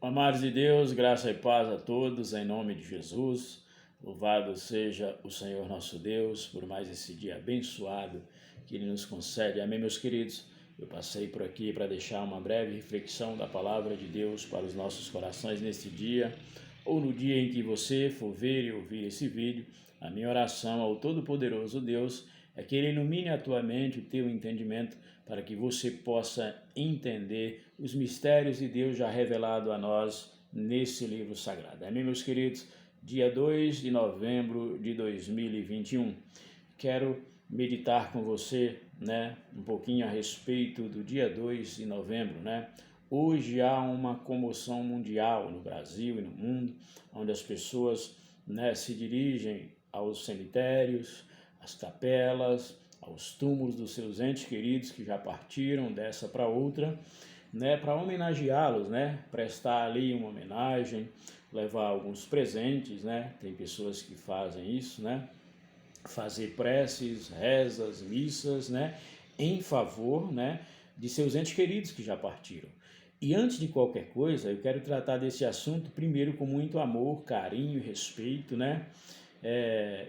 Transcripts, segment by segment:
Amados de Deus, graça e paz a todos, em nome de Jesus. Louvado seja o Senhor nosso Deus por mais esse dia abençoado que Ele nos concede. Amém, meus queridos? Eu passei por aqui para deixar uma breve reflexão da palavra de Deus para os nossos corações neste dia, ou no dia em que você for ver e ouvir esse vídeo. A minha oração ao Todo-Poderoso Deus é que Ele ilumine a tua mente, o teu entendimento, para que você possa entender os mistérios de Deus já revelado a nós nesse livro sagrado. Amém, meus queridos? Dia 2 de novembro de 2021. Quero meditar com você, um pouquinho a respeito do dia 2 de novembro, Hoje há uma comoção mundial no Brasil e no mundo, onde as pessoas, se dirigem aos cemitérios, às capelas, aos túmulos dos seus entes queridos que já partiram dessa para outra, para homenageá-los, prestar ali uma homenagem, levar alguns presentes, tem pessoas que fazem isso, fazer preces, rezas, missas, em favor, de seus entes queridos que já partiram. E antes de qualquer coisa, eu quero tratar desse assunto primeiro com muito amor, carinho e respeito,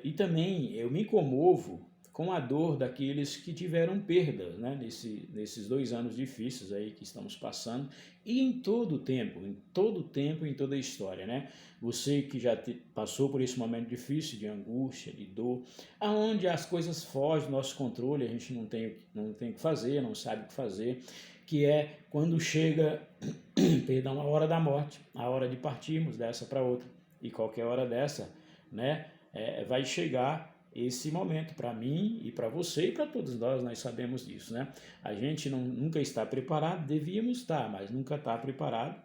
e também eu me comovo com a dor daqueles que tiveram perdas, nesses 2 anos difíceis aí que estamos passando, e em todo tempo, em toda a história, Você que já passou por esse momento difícil de angústia, de dor, aonde as coisas fogem do nosso controle, a gente não tem o que fazer, não sabe o que fazer, que é quando chega, perdão, a hora da morte, a hora de partirmos dessa para outra, e qualquer hora dessa, vai chegar esse momento para mim e para você e para todos nós sabemos disso, A gente nunca está preparado, devíamos estar, mas nunca está preparado,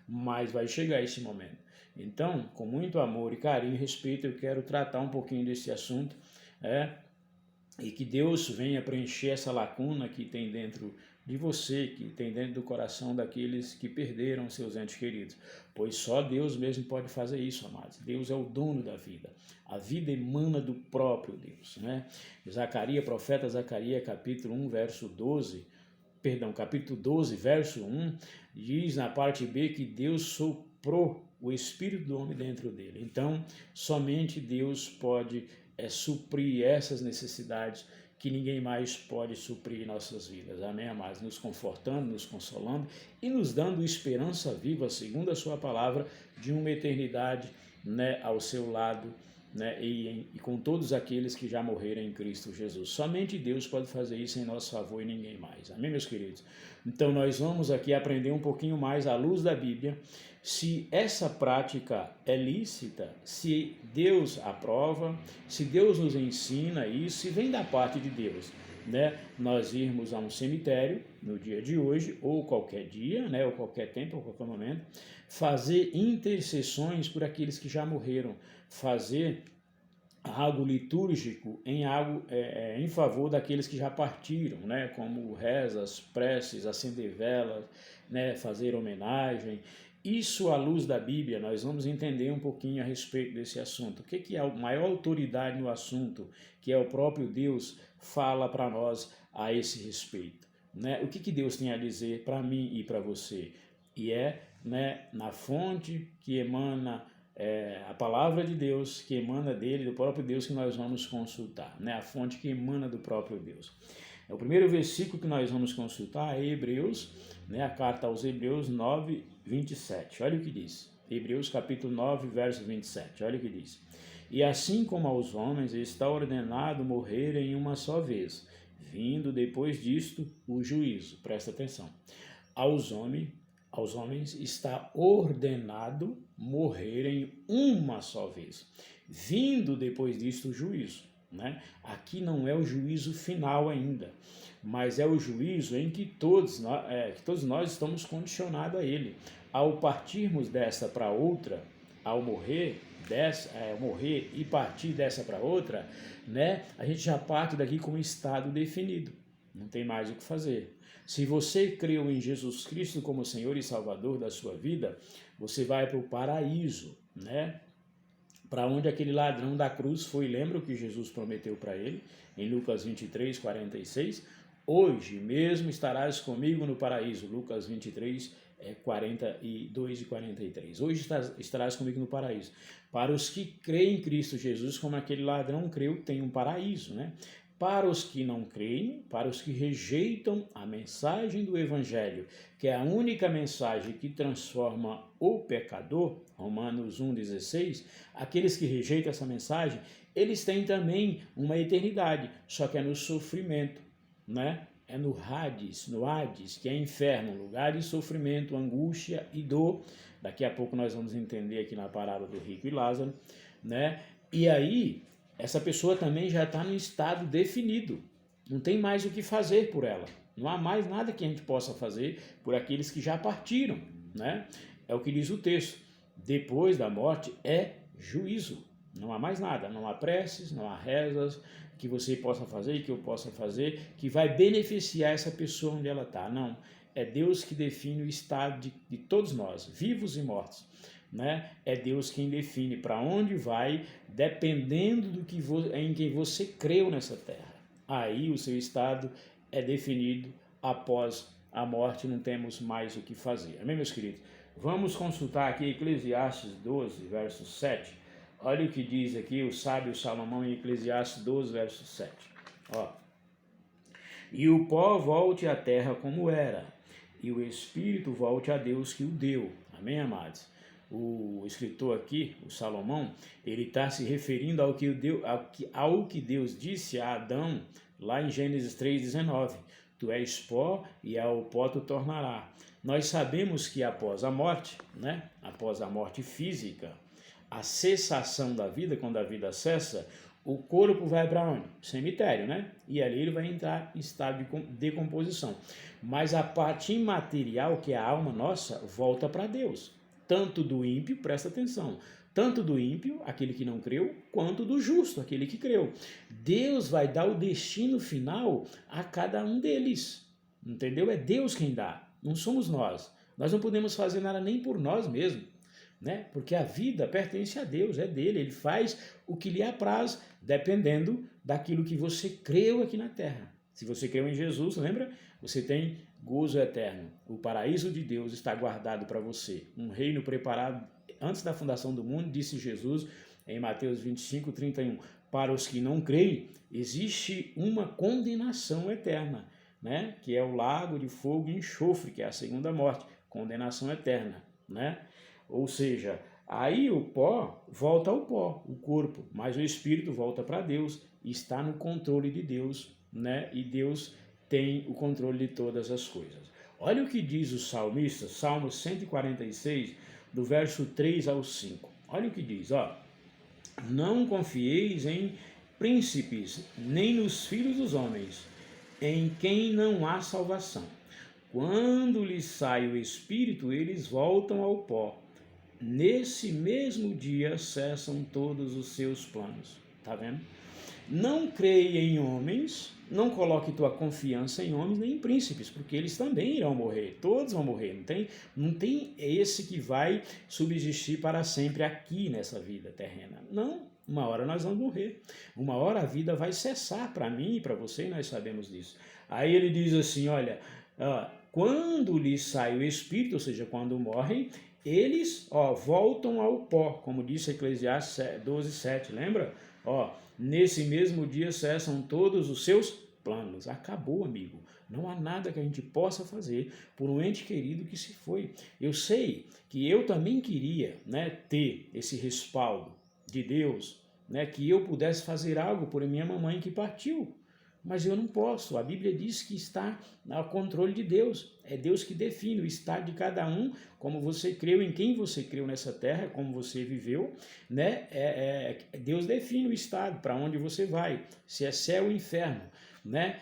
Mas vai chegar esse momento. Então, com muito amor e carinho e respeito, eu quero tratar um pouquinho desse assunto, e que Deus venha preencher essa lacuna que tem dentro de você, que tem dentro do coração daqueles que perderam seus entes queridos, pois só Deus mesmo pode fazer isso, amados. Deus é o dono da vida, a vida emana do próprio Deus, Profeta Zacarias, capítulo 12, verso 1, diz na parte B que Deus soprou o Espírito do homem dentro dele. Então, somente Deus pode suprir essas necessidades que ninguém mais pode suprir em nossas vidas. Amém, amados? Nos confortando, nos consolando e nos dando esperança viva, segundo a sua palavra, de uma eternidade, ao seu lado, e com todos aqueles que já morreram em Cristo Jesus. Somente Deus pode fazer isso em nosso favor e ninguém mais. Amém, meus queridos? Então, nós vamos aqui aprender um pouquinho mais à luz da Bíblia, se essa prática é lícita, se Deus aprova, se Deus nos ensina isso, se vem da parte de Deus, nós irmos a um cemitério no dia de hoje, ou qualquer dia, ou qualquer tempo, ou qualquer momento, fazer intercessões por aqueles que já morreram, fazer algo litúrgico em favor daqueles que já partiram, como rezas, preces, acender velas, fazer homenagem. Isso à luz da Bíblia, nós vamos entender um pouquinho a respeito desse assunto. O que é a maior autoridade no assunto, que é o próprio Deus, fala para nós a esse respeito. O que Deus tem a dizer para mim e para você? E na fonte que emana a palavra de Deus, que emana dele, do próprio Deus, que nós vamos consultar, a fonte que emana do próprio Deus. O primeiro versículo que nós vamos consultar é Hebreus, a carta aos Hebreus 9, 27. Olha o que diz. Hebreus capítulo 9, verso 27. Olha o que diz. E assim como aos homens está ordenado morrerem uma só vez, vindo depois disto o juízo. Presta atenção. Aos homens está ordenado morrerem uma só vez, vindo depois disto o juízo. Aqui não é o juízo final ainda, mas é o juízo em que todos nós estamos condicionados a ele. Ao partirmos dessa para outra, ao morrer e partir dessa para outra, a gente já parte daqui com um estado definido, não tem mais o que fazer. Se você creu em Jesus Cristo como Senhor e Salvador da sua vida, você vai para o paraíso, para onde aquele ladrão da cruz foi. Lembra o que Jesus prometeu para ele em Lucas 23, 46? Hoje mesmo estarás comigo no paraíso. Lucas 23, 42 e 43. Hoje estarás comigo no paraíso. Para os que creem em Cristo Jesus, como aquele ladrão creu, tem um paraíso, né? Para os que não creem, para os que rejeitam a mensagem do Evangelho, que é a única mensagem que transforma o pecador, Romanos 1,16, aqueles que rejeitam essa mensagem, eles têm também uma eternidade, só que é no sofrimento, né? É no Hades, que é inferno, lugar de sofrimento, angústia e dor. Daqui a pouco nós vamos entender aqui na parábola do rico e Lázaro, né? E aí, essa pessoa também já está no estado definido. Não tem mais o que fazer por ela. Não há mais nada que a gente possa fazer por aqueles que já partiram, né? É o que diz o texto. Depois da morte é juízo. Não há mais nada. Não há preces, não há rezas que você possa fazer e que eu possa fazer que vai beneficiar essa pessoa onde ela está. Não. É Deus que define o estado de todos nós, vivos e mortos. Né? É Deus quem define para onde vai, dependendo do que em quem você creu nessa terra. Aí o seu estado é definido após a morte, não temos mais o que fazer. Amém, meus queridos? Vamos consultar aqui Eclesiastes 12, verso 7. Olha o que diz aqui o sábio Salomão em Eclesiastes 12, verso 7. Ó. E o pó volte à terra como era, e o espírito volte a Deus que o deu. Amém, amados? O escritor aqui, o Salomão, ele está se referindo ao que Deus disse a Adão, lá em Gênesis 3,19. Tu és pó e ao pó tu tornará. Nós sabemos que após a morte, né? Após a morte física, a cessação da vida, quando a vida cessa, o corpo vai para onde? Cemitério, né? E ali ele vai entrar em estado de decomposição. Mas a parte imaterial, que é a alma nossa, volta para Deus. Tanto do ímpio, presta atenção, tanto do ímpio, aquele que não creu, quanto do justo, aquele que creu. Deus vai dar o destino final a cada um deles, entendeu? É Deus quem dá, não somos nós. Nós não podemos fazer nada nem por nós mesmos, né? Porque a vida pertence a Deus, é dele, ele faz o que lhe apraz, dependendo daquilo que você creu aqui na terra. Se você creu em Jesus, lembra? Você tem gozo eterno. O paraíso de Deus está guardado para você. Um reino preparado antes da fundação do mundo, disse Jesus em Mateus 25, 31. Para os que não creem, existe uma condenação eterna, né? Que é o lago de fogo e enxofre, que é a segunda morte, condenação eterna, né? Ou seja, aí o pó volta ao pó, o corpo, mas o espírito volta para Deus e está no controle de Deus, né? E Deus tem o controle de todas as coisas. Olha o que diz o salmista, Salmo 146, do verso 3 ao 5. Olha o que diz, ó. Não confieis em príncipes, nem nos filhos dos homens, em quem não há salvação. Quando lhes sai o espírito, eles voltam ao pó. Nesse mesmo dia cessam todos os seus planos. Tá vendo? Não creia em homens, não coloque tua confiança em homens nem em príncipes, porque eles também irão morrer, todos vão morrer, não tem esse que vai subsistir para sempre aqui nessa vida terrena. Não, uma hora nós vamos morrer, uma hora a vida vai cessar para mim e para você, e nós sabemos disso. Aí ele diz assim, olha, quando lhes sai o espírito, ou seja, quando morrem, eles voltam ao pó, como disse Eclesiastes 12:7, lembra? Nesse mesmo dia cessam todos os seus planos. Acabou, amigo. Não há nada que a gente possa fazer por um ente querido que se foi. Eu sei que eu também queria, né, ter esse respaldo de Deus, né, que eu pudesse fazer algo por minha mamãe que partiu. Mas eu não posso. A Bíblia diz que está ao controle de Deus. É Deus que define o estado de cada um, como você creu, em quem você creu nessa terra, como você viveu, né? Deus define o estado, para onde você vai, se é céu ou inferno, né?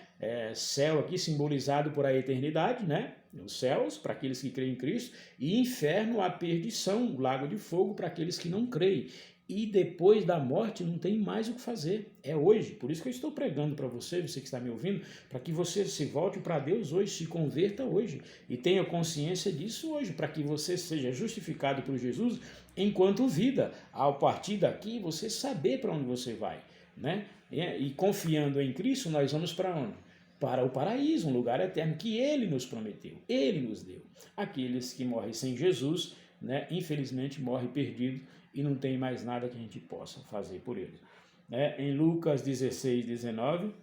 Céu aqui simbolizado por a eternidade, né? Os céus, para aqueles que creem em Cristo, e inferno, a perdição, o lago de fogo, para aqueles que não creem. E depois da morte não tem mais o que fazer, é hoje. Por isso que eu estou pregando para você, você que está me ouvindo, para que você se volte para Deus hoje, se converta hoje e tenha consciência disso hoje, para que você seja justificado por Jesus enquanto vida. Ao partir daqui, você saber para onde você vai, né? E confiando em Cristo, nós vamos para onde? para o paraíso, um lugar eterno que ele nos prometeu, ele nos deu. Aqueles que morrem sem Jesus, né, infelizmente morrem perdidos e não tem mais nada que a gente possa fazer por eles. Em Lucas 16, 19,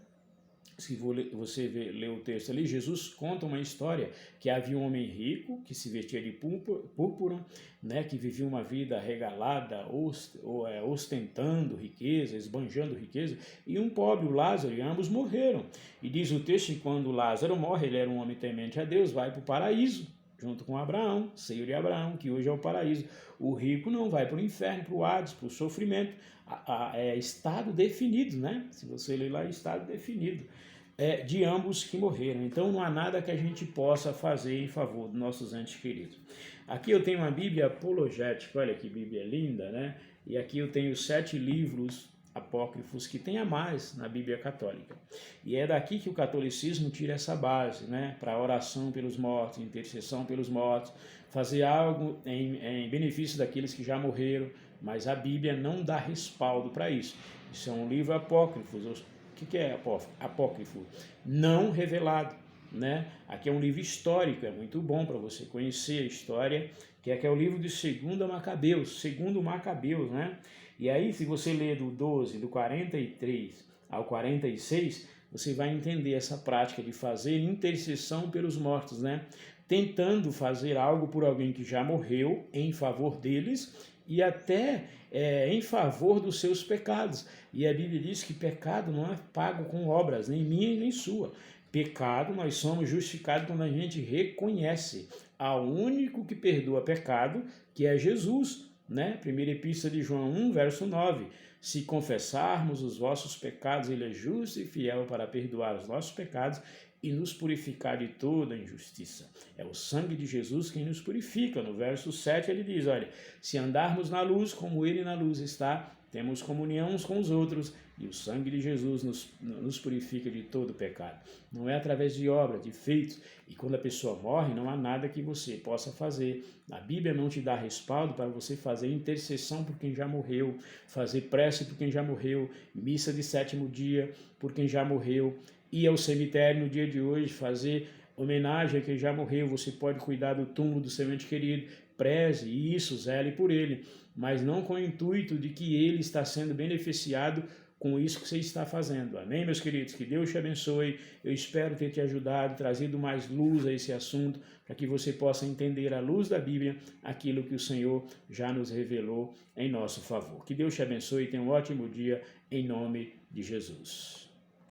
se você ler o texto ali, Jesus conta uma história que havia um homem rico que se vestia de púrpura, né, que vivia uma vida regalada, ostentando riqueza, esbanjando riqueza, e um pobre, o Lázaro, e ambos morreram. E diz o texto que quando Lázaro morre, ele era um homem temente a Deus, vai para o paraíso, junto com Abraão, seio de Abraão, que hoje é o paraíso. O rico não vai para o inferno, para o Hades, para o sofrimento. É estado definido, né? Se você ler lá, é estado definido de ambos que morreram. Então não há nada que a gente possa fazer em favor dos nossos entes queridos. Aqui eu tenho uma Bíblia apologética, olha que Bíblia linda, né? E aqui eu tenho 7 livros apócrifos que tem a mais na Bíblia católica. E é daqui que o catolicismo tira essa base, né, para oração pelos mortos, intercessão pelos mortos, fazer algo em benefício daqueles que já morreram, mas a Bíblia não dá respaldo para isso. Isso é um livro apócrifo. O que é apócrifo? Não revelado, né? Aqui é um livro histórico, é muito bom para você conhecer a história, que é o livro de 2 Macabeus, né? E aí, se você ler do 12, do 43 ao 46, você vai entender essa prática de fazer intercessão pelos mortos, né? Tentando fazer algo por alguém que já morreu em favor deles e até em favor dos seus pecados. E a Bíblia diz que pecado não é pago com obras, nem minha nem sua. Pecado, nós somos justificados quando a gente reconhece ao único que perdoa pecado, que é Jesus, né? Primeira Epístola de João 1, verso 9. Se confessarmos os vossos pecados, ele é justo e fiel para perdoar os nossos pecados e nos purificar de toda injustiça. É o sangue de Jesus quem nos purifica. No verso 7 ele diz, olha, se andarmos na luz como ele na luz está, temos comunhão uns com os outros e o sangue de Jesus nos purifica de todo pecado. Não é através de obra, de feitos. E quando a pessoa morre, não há nada que você possa fazer. A Bíblia não te dá respaldo para você fazer intercessão por quem já morreu, fazer prece por quem já morreu, missa de 7º dia por quem já morreu, ir ao cemitério no dia de hoje, fazer homenagem a quem já morreu. Você pode cuidar do túmulo do seu ente querido, preze isso, zele por ele, mas não com o intuito de que ele está sendo beneficiado com isso que você está fazendo. Amém, meus queridos? Que Deus te abençoe. Eu espero ter te ajudado, trazido mais luz a esse assunto, para que você possa entender à luz da Bíblia aquilo que o Senhor já nos revelou em nosso favor. Que Deus te abençoe e tenha um ótimo dia em nome de Jesus.